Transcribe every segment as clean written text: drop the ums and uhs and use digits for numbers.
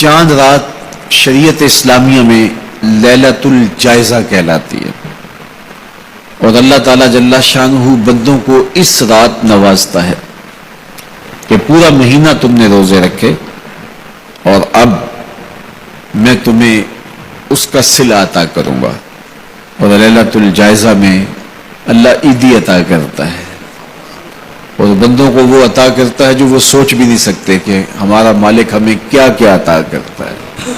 چاند رات شریعت اسلامیہ میں لیلۃ الجائزہ کہلاتی ہے، اور اللہ تعالیٰ جل شانہ بندوں کو اس رات نوازتا ہے کہ پورا مہینہ تم نے روزے رکھے اور اب میں تمہیں اس کا صلہ عطا کروں گا۔ اور لیلۃ الجائزہ میں اللہ عیدی عطا کرتا ہے، اور بندوں کو وہ عطا کرتا ہے جو وہ سوچ بھی نہیں سکتے کہ ہمارا مالک ہمیں کیا کیا عطا کرتا ہے۔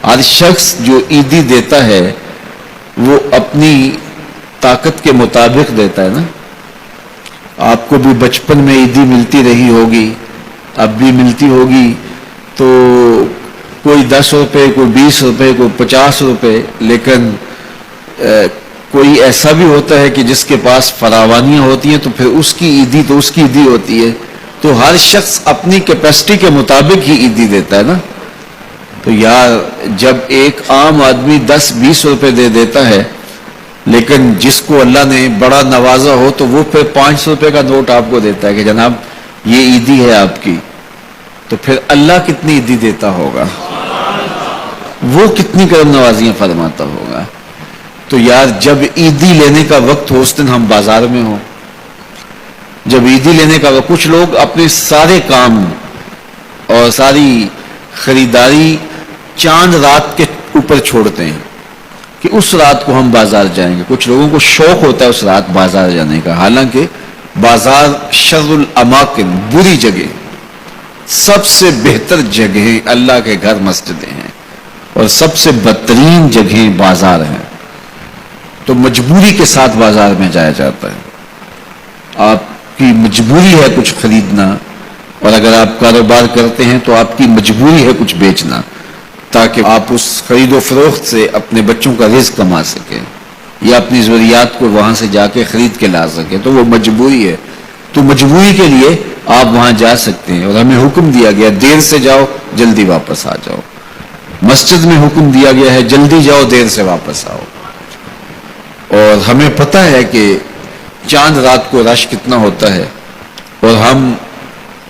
ہر شخص جو عیدی دیتا ہے وہ اپنی طاقت کے مطابق دیتا ہے نا۔ آپ کو بھی بچپن میں عیدی ملتی رہی ہوگی، اب بھی ملتی ہوگی، تو کوئی 10 روپے، کوئی 20 روپے، کوئی 50 روپے، لیکن کوئی ایسا بھی ہوتا ہے کہ جس کے پاس فراوانیاں ہوتی ہیں تو پھر اس کی عیدی تو اس کی عیدی ہوتی ہے۔ تو ہر شخص اپنی کیپیسٹی کے مطابق ہی عیدی دیتا ہے نا۔ تو یار جب ایک عام آدمی 10-20 روپے دے دیتا ہے، لیکن جس کو اللہ نے بڑا نوازا ہو تو وہ پھر 500 روپے کا نوٹ آپ کو دیتا ہے کہ جناب یہ عیدی ہے آپ کی، تو پھر اللہ کتنی عیدی دیتا ہوگا، وہ کتنی کرم نوازیاں فرماتا ہوگا۔ تو یار جب عیدی لینے کا وقت ہو، اس دن ہم بازار میں ہوں، جب عیدی لینے کا وقت، کچھ لوگ اپنے سارے کام اور ساری خریداری چاند رات کے اوپر چھوڑتے ہیں کہ اس رات کو ہم بازار جائیں گے۔ کچھ لوگوں کو شوق ہوتا ہے اس رات بازار جانے کا، حالانکہ بازار شر الاماکن، بری جگہ، سب سے بہتر جگہیں اللہ کے گھر مسجدیں ہیں، اور سب سے بدترین جگہیں بازار ہیں۔ تو مجبوری کے ساتھ بازار میں جایا جاتا ہے، آپ کی مجبوری ہے کچھ خریدنا، اور اگر آپ کاروبار کرتے ہیں تو آپ کی مجبوری ہے کچھ بیچنا، تاکہ آپ اس خرید و فروخت سے اپنے بچوں کا رزق کما سکیں یا اپنی ضروریات کو وہاں سے جا کے خرید کے لا سکیں، تو وہ مجبوری ہے۔ تو مجبوری کے لیے آپ وہاں جا سکتے ہیں، اور ہمیں حکم دیا گیا دیر سے جاؤ جلدی واپس آ جاؤ۔ مسجد میں حکم دیا گیا ہے جلدی جاؤ دیر سے واپس آؤ۔ اور ہمیں پتہ ہے کہ چاند رات کو رش کتنا ہوتا ہے، اور ہم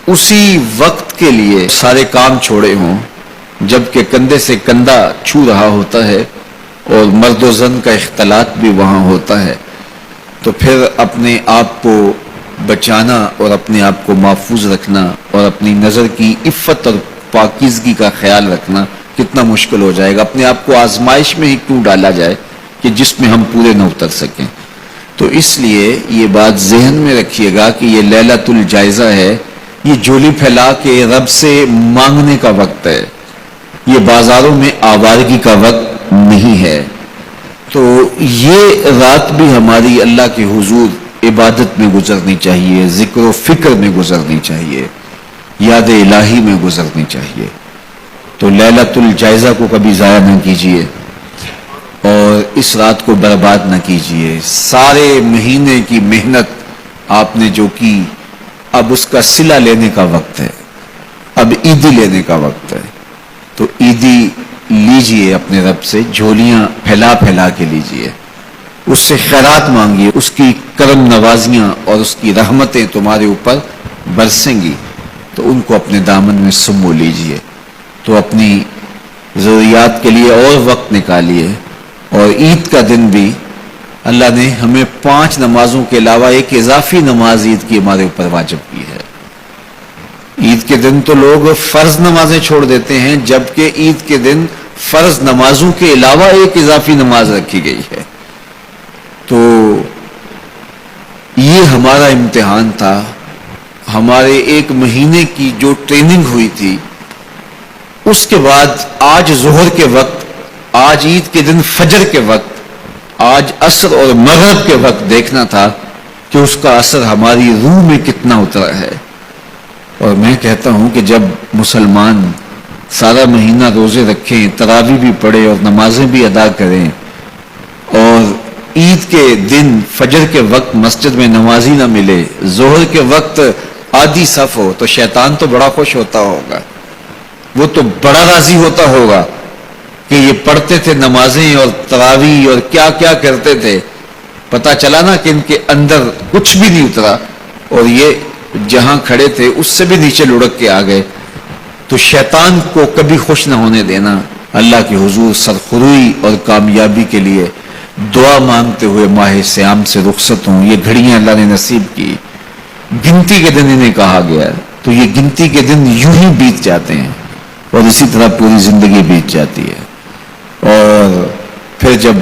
اسی وقت کے لیے سارے کام چھوڑے ہوں جبکہ کندھے سے کندھا چھو رہا ہوتا ہے، اور مرد و زن کا اختلاط بھی وہاں ہوتا ہے، تو پھر اپنے آپ کو بچانا اور اپنے آپ کو محفوظ رکھنا اور اپنی نظر کی عفت اور پاکیزگی کا خیال رکھنا کتنا مشکل ہو جائے گا۔ اپنے آپ کو آزمائش میں ہی کیوں ڈالا جائے کہ جس میں ہم پورے نہ اتر سکیں۔ تو اس لیے یہ بات ذہن میں رکھیے گا کہ یہ لیلۃ الجائزہ ہے، یہ جھولی پھیلا کے رب سے مانگنے کا وقت ہے، یہ بازاروں میں آوارگی کا وقت نہیں ہے۔ تو یہ رات بھی ہماری اللہ کے حضور عبادت میں گزرنی چاہیے، ذکر و فکر میں گزرنی چاہیے، یاد الہی میں گزرنی چاہیے۔ تو لیلۃ الجائزہ کو کبھی ضائع نہ کیجیے، اور اس رات کو برباد نہ کیجیے۔ سارے مہینے کی محنت آپ نے جو کی، اب اس کا صلہ لینے کا وقت ہے، اب عیدی لینے کا وقت ہے۔ تو عیدی لیجئے اپنے رب سے، جھولیاں پھیلا پھیلا کے لیجئے، اس سے خیرات مانگیے، اس کی کرم نوازیاں اور اس کی رحمتیں تمہارے اوپر برسیں گی، تو ان کو اپنے دامن میں سمو لیجئے۔ تو اپنی ضروریات کے لیے اور وقت نکالیے، اور عید کا دن بھی اللہ نے ہمیں 5 نمازوں کے علاوہ ایک اضافی نماز عید کی ہمارے اوپر واجب کی ہے۔ عید کے دن تو لوگ فرض نمازیں چھوڑ دیتے ہیں، جبکہ عید کے دن فرض نمازوں کے علاوہ ایک اضافی نماز رکھی گئی ہے۔ تو یہ ہمارا امتحان تھا، ہمارے ایک مہینے کی جو ٹریننگ ہوئی تھی، اس کے بعد آج ظہر کے وقت، آج عید کے دن فجر کے وقت، آج عصر اور مغرب کے وقت دیکھنا تھا کہ اس کا اثر ہماری روح میں کتنا اترا ہے۔ اور میں کہتا ہوں کہ جب مسلمان سارا مہینہ روزے رکھیں، تراویح بھی پڑھیں اور نمازیں بھی ادا کریں، اور عید کے دن فجر کے وقت مسجد میں نمازی نہ ملے، ظہر کے وقت آدھی صف ہو، تو شیطان تو بڑا خوش ہوتا ہوگا، وہ تو بڑا راضی ہوتا ہوگا کہ یہ پڑھتے تھے نمازیں اور تراویح اور کیا کیا کرتے تھے، پتہ چلا نا کہ ان کے اندر کچھ بھی نہیں اترا، اور یہ جہاں کھڑے تھے اس سے بھی نیچے لڑک کے آ گئے۔ تو شیطان کو کبھی خوش نہ ہونے دینا، اللہ کے حضور سرخروئی اور کامیابی کے لیے دعا مانگتے ہوئے ماہ سیام سے رخصت ہوں۔ یہ گھڑیاں اللہ نے نصیب کی، گنتی کے دن انہیں کہا گیا ہے، تو یہ گنتی کے دن یوں ہی بیت جاتے ہیں اور اسی طرح پوری زندگی بیت جاتی ہے، اور پھر جب